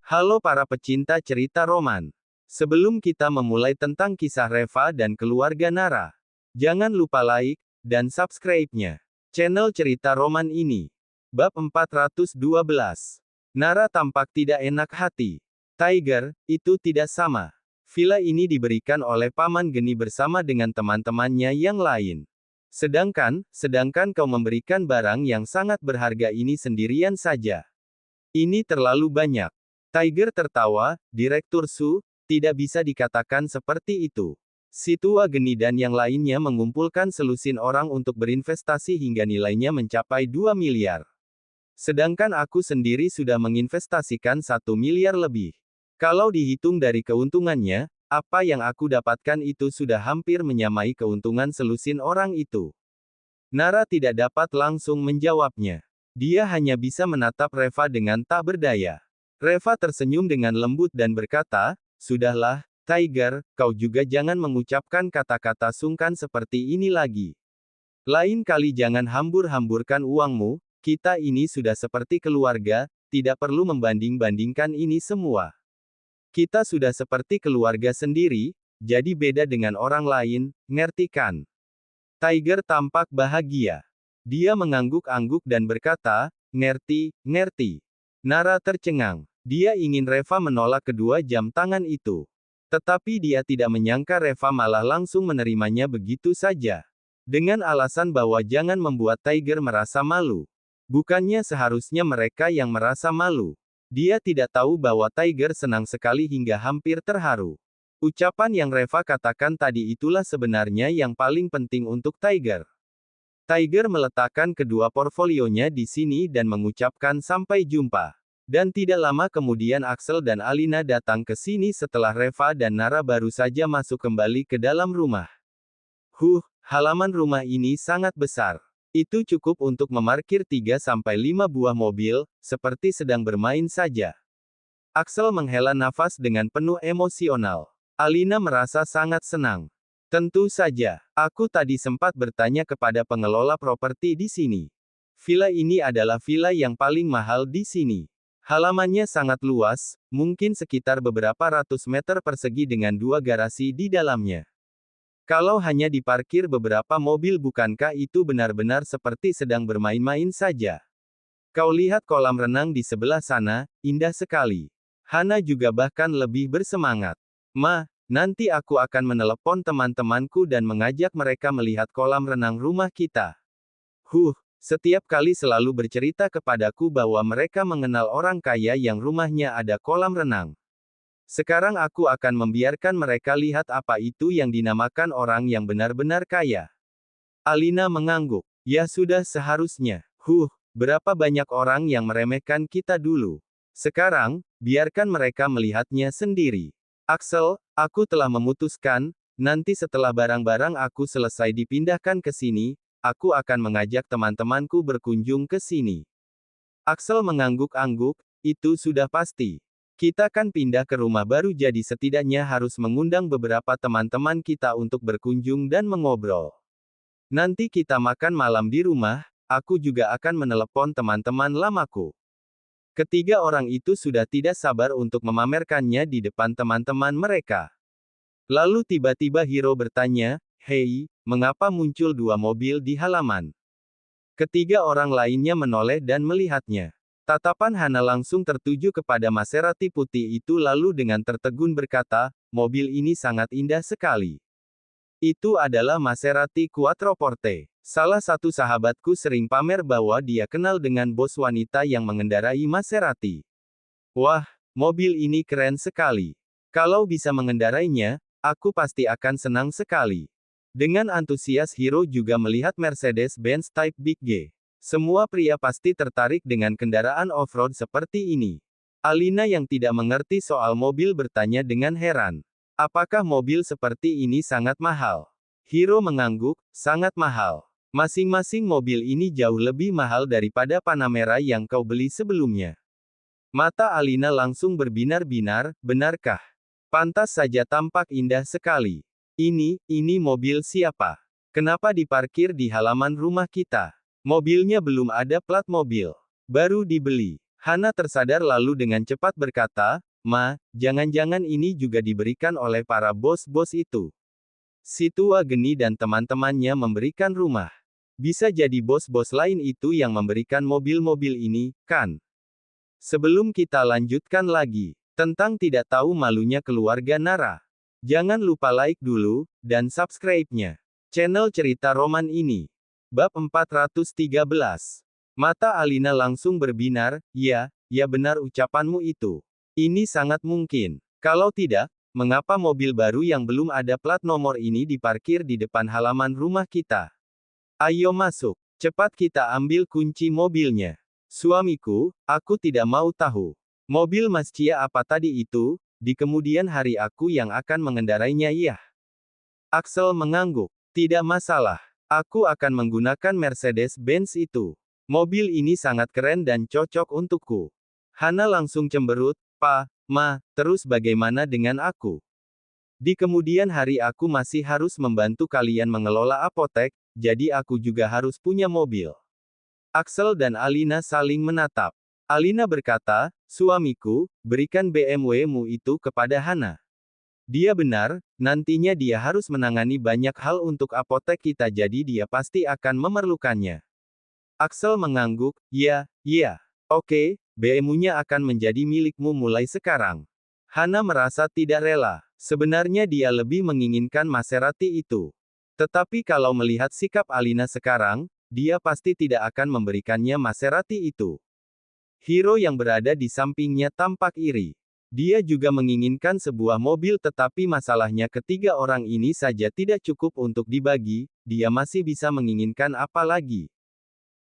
Halo para pecinta cerita roman. Sebelum kita memulai tentang kisah Reva dan keluarga Nara, jangan lupa like dan subscribe-nya channel cerita roman ini. Bab 412. Nara tampak tidak enak hati. Tiger, itu tidak sama. Villa ini diberikan oleh Paman Geni bersama dengan teman-temannya yang lain. Sedangkan kau memberikan barang yang sangat berharga ini sendirian saja. Ini terlalu banyak. Tiger tertawa, Direktur Su, tidak bisa dikatakan seperti itu. Si tua Geni dan yang lainnya mengumpulkan selusin orang untuk berinvestasi hingga nilainya mencapai 2 miliar. Sedangkan aku sendiri sudah menginvestasikan 1 miliar lebih. Kalau dihitung dari keuntungannya, apa yang aku dapatkan itu sudah hampir menyamai keuntungan selusin orang itu. Nara tidak dapat langsung menjawabnya. Dia hanya bisa menatap Reva dengan tak berdaya. Reva tersenyum dengan lembut dan berkata, "Sudahlah, Tiger, kau juga jangan mengucapkan kata-kata sungkan seperti ini lagi. Lain kali jangan hambur-hamburkan uangmu, kita ini sudah seperti keluarga, tidak perlu membanding-bandingkan ini semua. Kita sudah seperti keluarga sendiri, jadi beda dengan orang lain, ngerti kan?" Tiger tampak bahagia. Dia mengangguk-angguk dan berkata, "Ngerti, ngerti." Nara tercengang. Dia ingin Reva menolak kedua jam tangan itu. Tetapi dia tidak menyangka Reva malah langsung menerimanya begitu saja. Dengan alasan bahwa jangan membuat Tiger merasa malu. Bukannya seharusnya mereka yang merasa malu. Dia tidak tahu bahwa Tiger senang sekali hingga hampir terharu. Ucapan yang Reva katakan tadi itulah sebenarnya yang paling penting untuk Tiger. Tiger meletakkan kedua portfolionya di sini dan mengucapkan sampai jumpa. Dan tidak lama kemudian Axel dan Alina datang ke sini setelah Reva dan Nara baru saja masuk kembali ke dalam rumah. Halaman rumah ini sangat besar. Itu cukup untuk memarkir 3-5 buah mobil, seperti sedang bermain saja. Axel menghela nafas dengan penuh emosional. Alina merasa sangat senang. Tentu saja, aku tadi sempat bertanya kepada pengelola properti di sini. Villa ini adalah villa yang paling mahal di sini. Halamannya sangat luas, mungkin sekitar beberapa ratus meter persegi dengan 2 garasi di dalamnya. Kalau hanya diparkir beberapa mobil, bukankah itu benar-benar seperti sedang bermain-main saja? Kau lihat kolam renang di sebelah sana, indah sekali. Hana juga bahkan lebih bersemangat. Ma, nanti aku akan menelepon teman-temanku dan mengajak mereka melihat kolam renang rumah kita. Setiap kali selalu bercerita kepadaku bahwa mereka mengenal orang kaya yang rumahnya ada kolam renang. Sekarang aku akan membiarkan mereka lihat apa itu yang dinamakan orang yang benar-benar kaya. Alina mengangguk. Ya sudah seharusnya. Berapa banyak orang yang meremehkan kita dulu. Sekarang, biarkan mereka melihatnya sendiri. Axel, aku telah memutuskan, nanti setelah barang-barang aku selesai dipindahkan ke sini, aku akan mengajak teman-temanku berkunjung ke sini. Axel mengangguk-angguk, itu sudah pasti. Kita kan pindah ke rumah baru, jadi setidaknya harus mengundang beberapa teman-teman kita untuk berkunjung dan mengobrol. Nanti kita makan malam di rumah, aku juga akan menelepon teman-teman lamaku. Ketiga orang itu sudah tidak sabar untuk memamerkannya di depan teman-teman mereka. Lalu tiba-tiba Hiro bertanya, "Hei, mengapa muncul 2 mobil di halaman?" Ketiga orang lainnya menoleh dan melihatnya. Tatapan Hana langsung tertuju kepada Maserati putih itu lalu dengan tertegun berkata, "Mobil ini sangat indah sekali. Itu adalah Maserati Quattroporte. Salah satu sahabatku sering pamer bahwa dia kenal dengan bos wanita yang mengendarai Maserati. Wah, mobil ini keren sekali. Kalau bisa mengendarainya, aku pasti akan senang sekali." Dengan antusias Hiro juga melihat Mercedes-Benz Type Big G. Semua pria pasti tertarik dengan kendaraan off-road seperti ini. Alina yang tidak mengerti soal mobil bertanya dengan heran. "Apakah mobil seperti ini sangat mahal?" Hiro mengangguk, "Sangat mahal. Masing-masing mobil ini jauh lebih mahal daripada Panamera yang kau beli sebelumnya." Mata Alina langsung berbinar-binar, "Benarkah? Pantas saja tampak indah sekali. Ini mobil siapa? Kenapa diparkir di halaman rumah kita? Mobilnya belum ada plat mobil. Baru dibeli. Hana tersadar lalu dengan cepat berkata, "Ma, jangan-jangan ini juga diberikan oleh para bos-bos itu. Si tua geni dan teman-temannya memberikan rumah. Bisa jadi bos-bos lain itu yang memberikan mobil-mobil ini, kan?" Sebelum kita lanjutkan lagi, tentang tidak tahu malunya keluarga Nara. Jangan lupa like dulu, dan subscribe-nya. Channel cerita roman ini. Bab 413. Mata Alina langsung berbinar, ya benar ucapanmu itu. Ini sangat mungkin. Kalau tidak, mengapa mobil baru yang belum ada plat nomor ini diparkir di depan halaman rumah kita? Ayo masuk. Cepat kita ambil kunci mobilnya. Suamiku, aku tidak mau tahu. Mobil Mas Cia apa tadi itu, di kemudian hari aku yang akan mengendarainya ya. Axel mengangguk. Tidak masalah. Aku akan menggunakan Mercedes-Benz itu. Mobil ini sangat keren dan cocok untukku. Hana langsung cemberut, "Pa, Ma, terus bagaimana dengan aku? Di kemudian hari aku masih harus membantu kalian mengelola apotek, jadi aku juga harus punya mobil." Axel dan Alina saling menatap. Alina berkata, "Suamiku, berikan BMW-mu itu kepada Hana. Dia benar, nantinya dia harus menangani banyak hal untuk apotek kita jadi dia pasti akan memerlukannya." Axel mengangguk, "Ya, oke, BMW-nya akan menjadi milikmu mulai sekarang." Hana merasa tidak rela. Sebenarnya dia lebih menginginkan Maserati itu. Tetapi kalau melihat sikap Alina sekarang, dia pasti tidak akan memberikannya Maserati itu. Hiro yang berada di sampingnya tampak iri. Dia juga menginginkan sebuah mobil tetapi masalahnya ketiga orang ini saja tidak cukup untuk dibagi, dia masih bisa menginginkan apa lagi.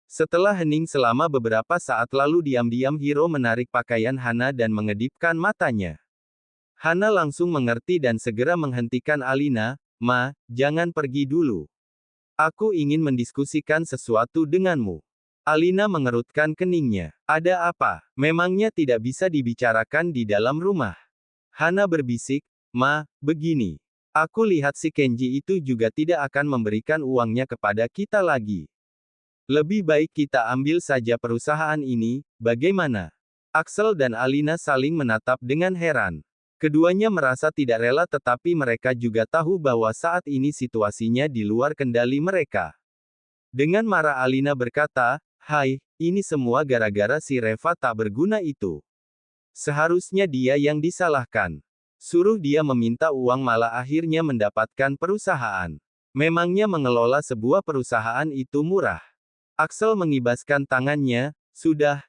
Setelah hening selama beberapa saat lalu diam-diam Hiro menarik pakaian Hana dan mengedipkan matanya. Hana langsung mengerti dan segera menghentikan Alina, "Ma, jangan pergi dulu. Aku ingin mendiskusikan sesuatu denganmu." Alina mengerutkan keningnya. "Ada apa? Memangnya tidak bisa dibicarakan di dalam rumah?" Hana berbisik, "Ma, begini. Aku lihat si Kenji itu juga tidak akan memberikan uangnya kepada kita lagi. Lebih baik kita ambil saja perusahaan ini, bagaimana?" Axel dan Alina saling menatap dengan heran. Keduanya merasa tidak rela tetapi mereka juga tahu bahwa saat ini situasinya di luar kendali mereka. Dengan marah Alina berkata, "Hai, ini semua gara-gara si Reva tak berguna itu. Seharusnya dia yang disalahkan. Suruh dia meminta uang malah akhirnya mendapatkan perusahaan. Memangnya mengelola sebuah perusahaan itu murah?" Axel mengibaskan tangannya, sudah.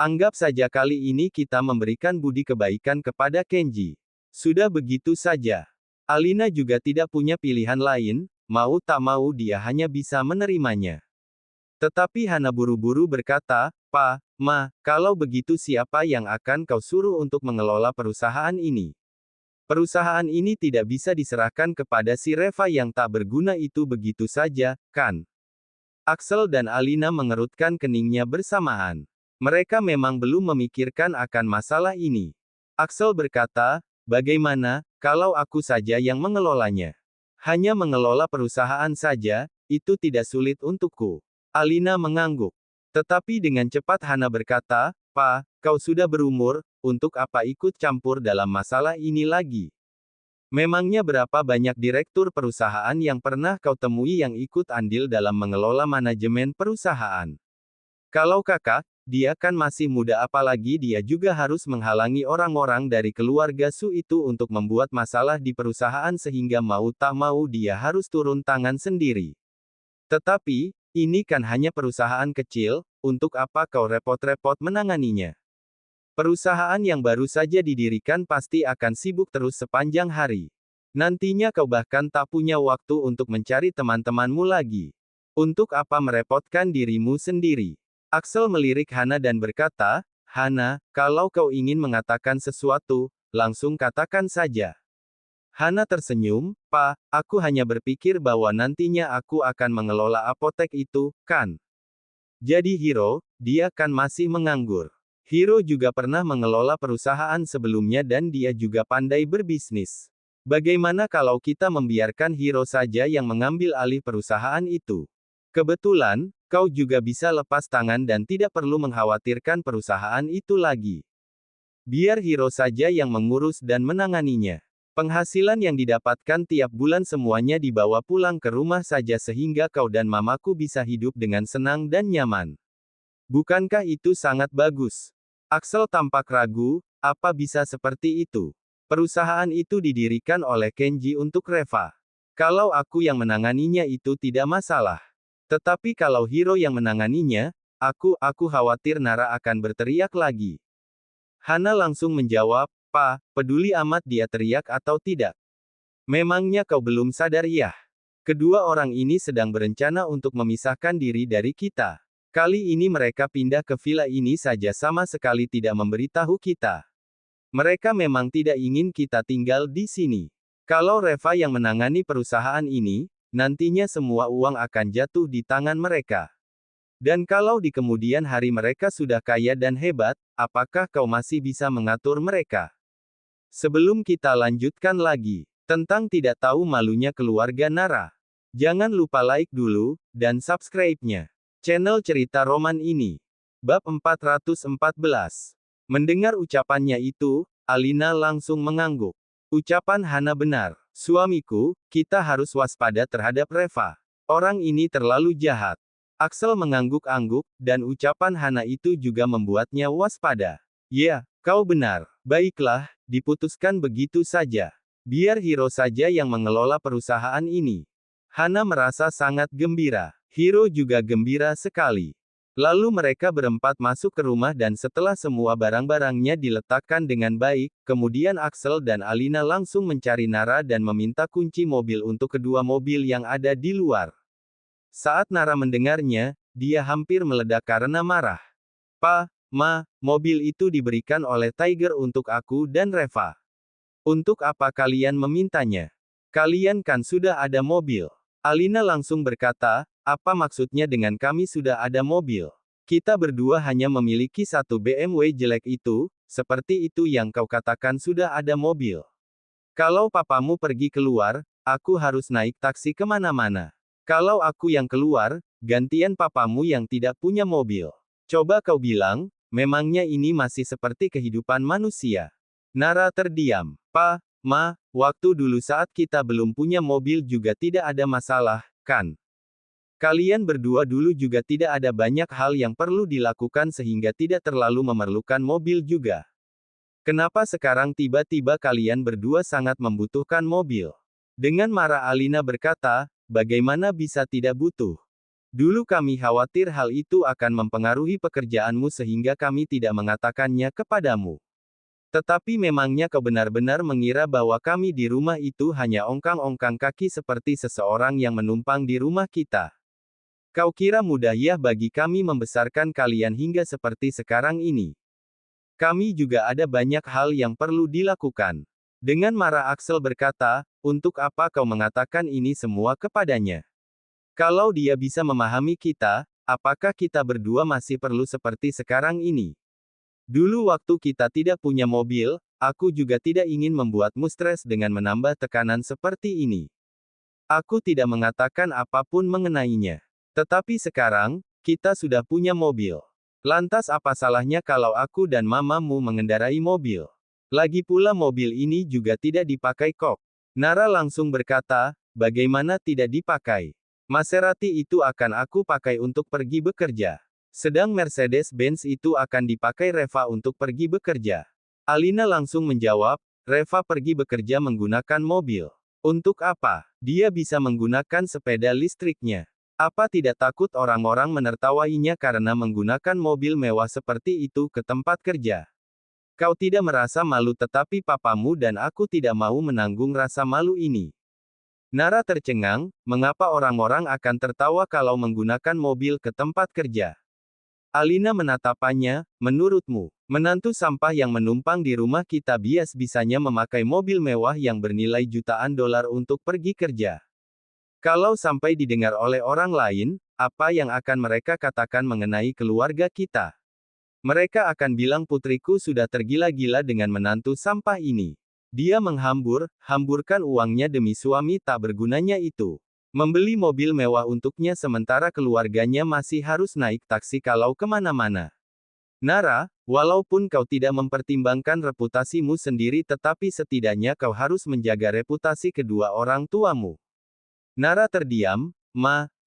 Anggap saja kali ini kita memberikan budi kebaikan kepada Kenji. Sudah begitu saja." Alina juga tidak punya pilihan lain, mau tak mau dia hanya bisa menerimanya. Tetapi Hana buru-buru berkata, "Pa, Ma, kalau begitu siapa yang akan kau suruh untuk mengelola perusahaan ini? Perusahaan ini tidak bisa diserahkan kepada si Reva yang tak berguna itu begitu saja, kan?" Axel dan Alina mengerutkan keningnya bersamaan. Mereka memang belum memikirkan akan masalah ini. Axel berkata, "Bagaimana, kalau aku saja yang mengelolanya? Hanya mengelola perusahaan saja, itu tidak sulit untukku." Alina mengangguk. Tetapi dengan cepat Hana berkata, "Pa, kau sudah berumur, untuk apa ikut campur dalam masalah ini lagi? Memangnya berapa banyak direktur perusahaan yang pernah kau temui yang ikut andil dalam mengelola manajemen perusahaan? Kalau kakak, dia kan masih muda apalagi dia juga harus menghalangi orang-orang dari keluarga Su itu untuk membuat masalah di perusahaan sehingga mau tak mau dia harus turun tangan sendiri. Tetapi, ini kan hanya perusahaan kecil, untuk apa kau repot-repot menanganinya? Perusahaan yang baru saja didirikan pasti akan sibuk terus sepanjang hari. Nantinya kau bahkan tak punya waktu untuk mencari teman-temanmu lagi. Untuk apa merepotkan dirimu sendiri?" Axel melirik Hana dan berkata, "Hana, kalau kau ingin mengatakan sesuatu, langsung katakan saja." Hana tersenyum, "Pa, aku hanya berpikir bahwa nantinya aku akan mengelola apotek itu, kan? Jadi Hiro, dia kan masih menganggur. Hiro juga pernah mengelola perusahaan sebelumnya dan dia juga pandai berbisnis. Bagaimana kalau kita membiarkan Hiro saja yang mengambil alih perusahaan itu? Kebetulan, Kau juga bisa lepas tangan dan tidak perlu mengkhawatirkan perusahaan itu lagi. Biar Hiro saja yang mengurus dan menanganinya. Penghasilan yang didapatkan tiap bulan semuanya dibawa pulang ke rumah saja sehingga kau dan mamaku bisa hidup dengan senang dan nyaman. Bukankah itu sangat bagus? Axel tampak ragu, apa bisa seperti itu? Perusahaan itu didirikan oleh Kenji untuk Reva. Kalau aku yang menanganinya itu tidak masalah. Tetapi kalau Hiro yang menanganinya, aku khawatir Nara akan berteriak lagi. Hana langsung menjawab, "Pa, peduli amat dia teriak atau tidak. Memangnya kau belum sadar ya? Kedua orang ini sedang berencana untuk memisahkan diri dari kita. Kali ini mereka pindah ke villa ini saja sama sekali tidak memberitahu kita. Mereka memang tidak ingin kita tinggal di sini. Kalau Reva yang menangani perusahaan ini, nantinya semua uang akan jatuh di tangan mereka. Dan kalau di kemudian hari mereka sudah kaya dan hebat, apakah kau masih bisa mengatur mereka?" Sebelum kita lanjutkan lagi, tentang tidak tahu malunya keluarga Nara. Jangan lupa like dulu, dan subscribe-nya. Channel Cerita Roman ini. Bab 414. Mendengar ucapannya itu, Alina langsung mengangguk. Ucapan Hana benar. Suamiku, kita harus waspada terhadap Reva. Orang ini terlalu jahat. Axel mengangguk-angguk, dan ucapan Hana itu juga membuatnya waspada. Ya, kau benar. Baiklah, diputuskan begitu saja. Biar Hiro saja yang mengelola perusahaan ini. Hana merasa sangat gembira. Hiro juga gembira sekali. Lalu mereka berempat masuk ke rumah dan setelah semua barang-barangnya diletakkan dengan baik, kemudian Axel dan Alina langsung mencari Nara dan meminta kunci mobil untuk kedua mobil yang ada di luar. Saat Nara mendengarnya, dia hampir meledak karena marah. "Pa, Ma, mobil itu diberikan oleh Tiger untuk aku dan Reva. Untuk apa kalian memintanya? Kalian kan sudah ada mobil." Alina langsung berkata, "Apa maksudnya dengan kami sudah ada mobil? Kita berdua hanya memiliki satu BMW jelek itu, seperti itu yang kau katakan sudah ada mobil. Kalau papamu pergi keluar, aku harus naik taksi kemana-mana. Kalau aku yang keluar, gantian papamu yang tidak punya mobil. Coba kau bilang, memangnya ini masih seperti kehidupan manusia?" Nara terdiam. "Pa, Ma, waktu dulu saat kita belum punya mobil juga tidak ada masalah, kan? Kalian berdua dulu juga tidak ada banyak hal yang perlu dilakukan sehingga tidak terlalu memerlukan mobil juga. Kenapa sekarang tiba-tiba kalian berdua sangat membutuhkan mobil?" Dengan marah Alina berkata, "Bagaimana bisa tidak butuh? Dulu kami khawatir hal itu akan mempengaruhi pekerjaanmu sehingga kami tidak mengatakannya kepadamu. Tetapi memangnya kau benar-benar mengira bahwa kami di rumah itu hanya ongkang-ongkang kaki seperti seseorang yang menumpang di rumah kita? Kau kira mudah ya bagi kami membesarkan kalian hingga seperti sekarang ini? Kami juga ada banyak hal yang perlu dilakukan." Dengan marah Axel berkata, "Untuk apa kau mengatakan ini semua kepadanya? Kalau dia bisa memahami kita, apakah kita berdua masih perlu seperti sekarang ini? Dulu waktu kita tidak punya mobil, aku juga tidak ingin membuatmu stres dengan menambah tekanan seperti ini. Aku tidak mengatakan apapun mengenainya. Tetapi sekarang, kita sudah punya mobil. Lantas apa salahnya kalau aku dan mamamu mengendarai mobil? Lagi pula mobil ini juga tidak dipakai kok." Nara langsung berkata, "Bagaimana tidak dipakai? Maserati itu akan aku pakai untuk pergi bekerja. Sedang Mercedes-Benz itu akan dipakai Reva untuk pergi bekerja." Alina langsung menjawab, "Reva pergi bekerja menggunakan mobil. Untuk apa? Dia bisa menggunakan sepeda listriknya. Apa tidak takut orang-orang menertawainya karena menggunakan mobil mewah seperti itu ke tempat kerja? Kau tidak merasa malu tetapi papamu dan aku tidak mau menanggung rasa malu ini." Nara tercengang, mengapa orang-orang akan tertawa kalau menggunakan mobil ke tempat kerja? Alina menatapannya, "Menurutmu, menantu sampah yang menumpang di rumah kita bias-bisanya memakai mobil mewah yang bernilai jutaan dolar untuk pergi kerja. Kalau sampai didengar oleh orang lain, apa yang akan mereka katakan mengenai keluarga kita? Mereka akan bilang putriku sudah tergila-gila dengan menantu sampah ini. Dia hamburkan uangnya demi suami tak bergunanya itu. Membeli mobil mewah untuknya sementara keluarganya masih harus naik taksi kalau kemana-mana. Nara, walaupun kau tidak mempertimbangkan reputasimu sendiri tetapi setidaknya kau harus menjaga reputasi kedua orang tuamu. Nara terdiam,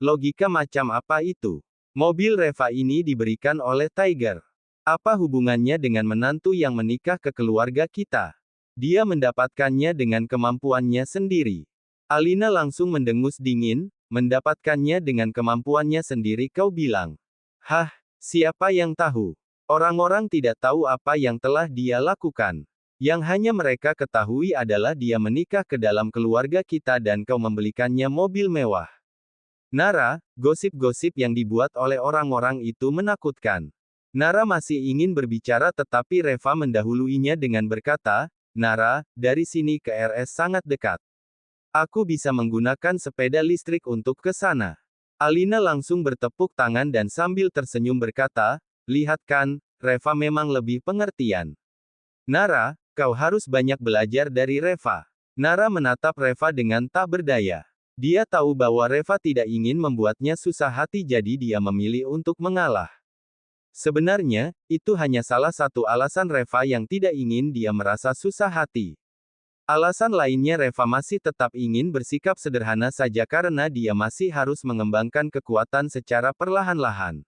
logika macam apa itu? Mobil Reva ini diberikan oleh Tiger. Apa hubungannya dengan menantu yang menikah ke keluarga kita? Dia mendapatkannya dengan kemampuannya sendiri. Alina langsung mendengus dingin, mendapatkannya dengan kemampuannya sendiri kau bilang. Hah, siapa yang tahu? Orang-orang tidak tahu apa yang telah dia lakukan. Yang hanya mereka ketahui adalah dia menikah ke dalam keluarga kita dan kau membelikannya mobil mewah. Nara, gosip-gosip yang dibuat oleh orang-orang itu menakutkan. Nara masih ingin berbicara tetapi Reva mendahuluinya dengan berkata, Nara, dari sini ke RS sangat dekat. Aku bisa menggunakan sepeda listrik untuk ke sana. Alina langsung bertepuk tangan dan sambil tersenyum berkata, lihat kan, Reva memang lebih pengertian. Nara, kau harus banyak belajar dari Reva. Nara menatap Reva dengan tak berdaya. Dia tahu bahwa Reva tidak ingin membuatnya susah hati jadi dia memilih untuk mengalah. Sebenarnya, itu hanya salah satu alasan Reva yang tidak ingin dia merasa susah hati. Alasan lainnya Reva masih tetap ingin bersikap sederhana saja karena dia masih harus mengembangkan kekuatan secara perlahan-lahan.